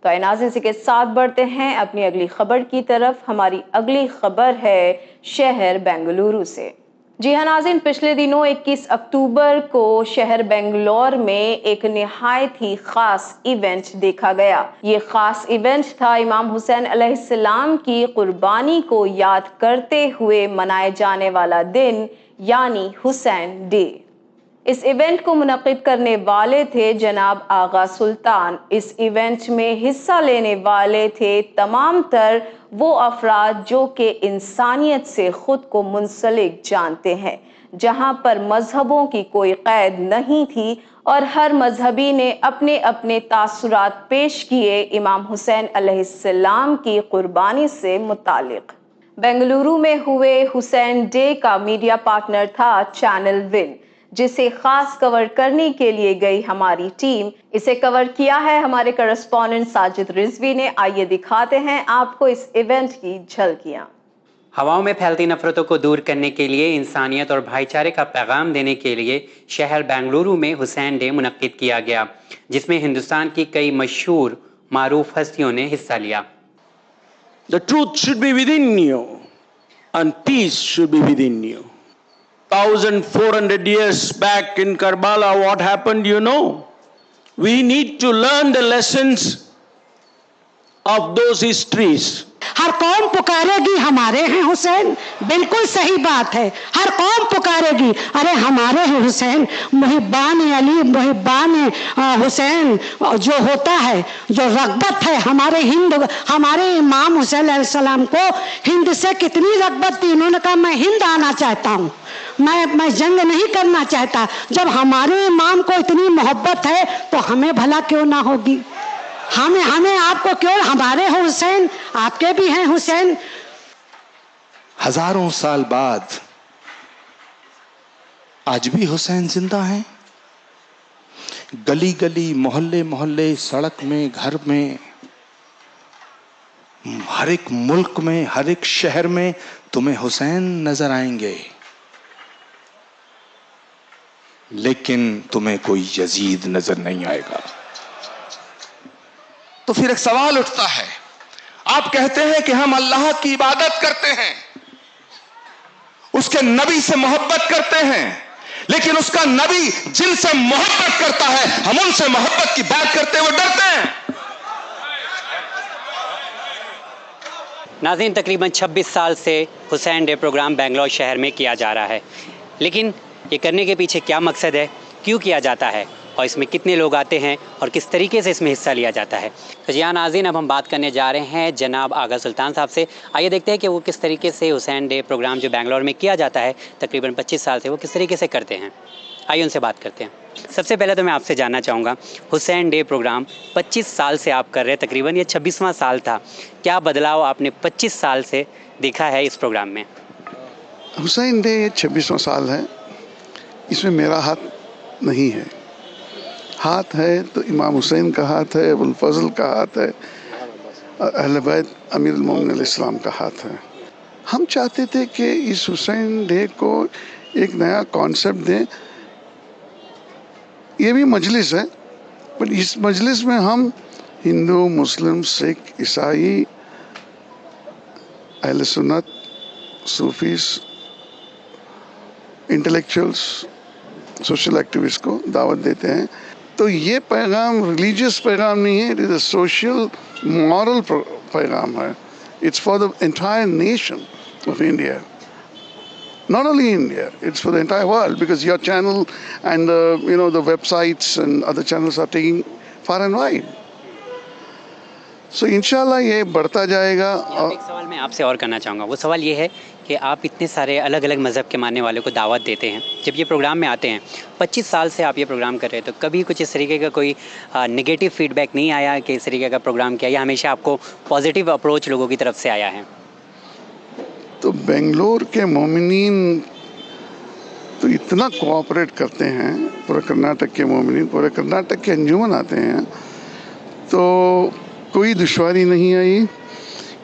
تو آئے ناظرین اسی کے ساتھ بڑھتے ہیں اپنی اگلی خبر کی طرف۔ ہماری اگلی خبر ہے شہر بنگلورو سے۔ جی ہاں ناظرین، پچھلے دنوں 21 اکتوبر کو شہر بنگلور میں ایک نہایت ہی خاص ایونٹ دیکھا گیا۔ یہ خاص ایونٹ تھا امام حسین علیہ السلام کی قربانی کو یاد کرتے ہوئے منائے جانے والا دن، یعنی حسین ڈے۔ اس ایونٹ کو منعقد کرنے والے تھے جناب آغا سلطان۔ اس ایونٹ میں حصہ لینے والے تھے تمام تر وہ افراد جو کہ انسانیت سے خود کو منسلک جانتے ہیں، جہاں پر مذہبوں کی کوئی قید نہیں تھی اور ہر مذہبی نے اپنے اپنے تاثرات پیش کیے امام حسین علیہ السلام کی قربانی سے متعلق۔ بنگلورو میں ہوئے حسین ڈے کا میڈیا پارٹنر تھا چینل ون، جسے خاص کور کرنے کے لیے گئی ہماری ٹیم۔ اسے کور کیا ہے ہمارے کرسپونڈنٹ ساجد رضوی نے۔ آئیے دکھاتے ہیں آپ کو اس ایونٹ کی جھلکیاں۔ ہواؤں میں پھیلتی نفرتوں کو دور کرنے کے لیے، انسانیت اور بھائی چارے کا پیغام دینے کے لیے شہر بنگلورو میں حسین ڈے منعقد کیا گیا، جس میں ہندوستان کی کئی مشہور معروف ہستیوں نے حصہ لیا۔ The truth should be within you and peace should be within you. 1400 years back in Karbala, what happened, you know? We need to learn the lessons of those histories. ہر قوم پکارے گی ہمارے ہیں حسین، بالکل صحیح بات ہے، ہر قوم پکارے گی ارے ہمارے ہیں حسین۔ محبان علی، محبان حسین جو ہوتا ہے، جو رغبت ہے ہمارے امام حسین علیہ السلام کو ہند سے کتنی رغبت تھی۔ انہوں نے کہا میں ہند آنا چاہتا ہوں، میں جنگ نہیں کرنا چاہتا۔ جب ہمارے امام کو اتنی محبت ہے تو ہمیں بھلا کیوں نہ ہوگی؟ ہمیں آپ کو کیوں؟ ہمارے ہیں حسین، آپ کے بھی ہیں حسین۔ ہزاروں سال بعد آج بھی حسین زندہ ہیں۔ گلی گلی، محلے محلے، سڑک میں، گھر میں، ہر ایک ملک میں، ہر ایک شہر میں تمہیں حسین نظر آئیں گے، لیکن تمہیں کوئی یزید نظر نہیں آئے گا۔ تو پھر ایک سوال اٹھتا ہے، آپ کہتے ہیں کہ ہم اللہ کی عبادت کرتے ہیں، اس کے نبی سے محبت کرتے ہیں، لیکن اس کا نبی جن سے محبت کرتا ہے ہم ان سے محبت کی بات کرتے ہوئے ڈرتے ہیں۔ ناظرین، تقریباً 26 سال سے حسین ڈے پروگرام بنگلور شہر میں کیا جا رہا ہے، لیکن یہ کرنے کے پیچھے کیا مقصد ہے، کیوں کیا جاتا ہے، اور اس میں کتنے لوگ آتے ہیں اور کس طریقے سے اس میں حصہ لیا جاتا ہے؟ تو جی ہاں ناظرین، اب ہم بات کرنے جا رہے ہیں جناب آغا سلطان صاحب سے۔ آئیے دیکھتے ہیں کہ وہ کس طریقے سے حسین ڈے پروگرام جو بنگلور میں کیا جاتا ہے تقریباً 25 سال سے، وہ کس طریقے سے کرتے ہیں۔ آئیے ان سے بات کرتے ہیں۔ سب سے پہلے تو میں آپ سے جاننا چاہوں گا، حسین ڈے پروگرام 25 سال سے آپ کر رہے ہیں، تقریباً یہ 26واں سال تھا، کیا بدلاؤ آپ نے 25 سال سے دیکھا ہے اس پروگرام میں؟ حسین ڈے 26واں سال ہے، اس میں میرا ہاتھ نہیں ہے۔ ہاتھ ہے تو امام حسین کا ہاتھ ہے، ابوالفضل کا ہاتھ ہے، اہل بیت امیر المومنین علیہ السلام کا ہاتھ ہے۔ ہم چاہتے تھے کہ اس حسین ڈے کو ایک نیا کانسیپٹ دیں۔ یہ بھی مجلس ہے، پر اس مجلس میں ہم ہندو، مسلم، سکھ، عیسائی، اہل سنت، صوفیز، انٹلیکچوئلس، سوشل ایکٹیوسٹ کو دعوت دیتے ہیں۔ تو یہ پیغام ریلیجیس پیغام نہیں ہے، it is a social moral پیغام ہے۔ It's for the entire nation of India, not only India, it's for the entire world, because your channel and the websites and other channels are taking far and wide. So inshallah یہ بڑھتا جائے گا۔ ایک سوال میں آپ سے اور کرنا چاہوں گا، وہ سوال یہ ہے کہ آپ اتنے سارے الگ الگ مذہب کے ماننے والوں کو دعوت دیتے ہیں، جب یہ پروگرام میں آتے ہیں، 25 سال سے آپ یہ پروگرام کر رہے ہیں، تو کبھی کچھ اس طریقے کا کوئی نگیٹو فیڈ بیک نہیں آیا کہ اس طریقے کا پروگرام کیا، یا ہمیشہ آپ کو پازیٹیو اپروچ لوگوں کی طرف سے آیا ہے؟ تو بنگلور کے مومنین تو اتنا کوآپریٹ کرتے ہیں، پورے کرناٹک کے مومنین، پورے کرناٹک کے انجمن آتے ہیں، تو کوئی دشواری نہیں آئی،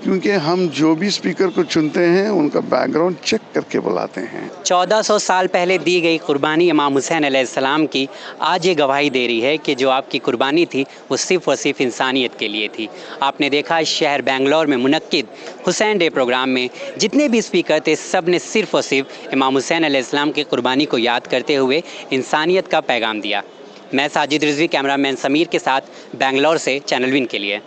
کیونکہ ہم جو بھی اسپیکر کو چنتے ہیں ان کا بیک گراؤنڈ چیک کر کے بلاتے ہیں. 1400 سال پہلے دی گئی قربانی امام حسین علیہ السلام کی آج یہ گواہی دے رہی ہے کہ جو آپ کی قربانی تھی وہ صرف اور صرف انسانیت کے لیے تھی. آپ نے دیکھا شہر بنگلور میں منعقد حسین ڈے پروگرام میں جتنے بھی اسپیکر تھے سب نے صرف اور صرف امام حسین علیہ السلام کی قربانی کو یاد کرتے ہوئے انسانیت کا پیغام دیا. میں ساجد رضوی کیمرہ مین سمیر کے ساتھ بنگلور سے چینل ون کے لیے.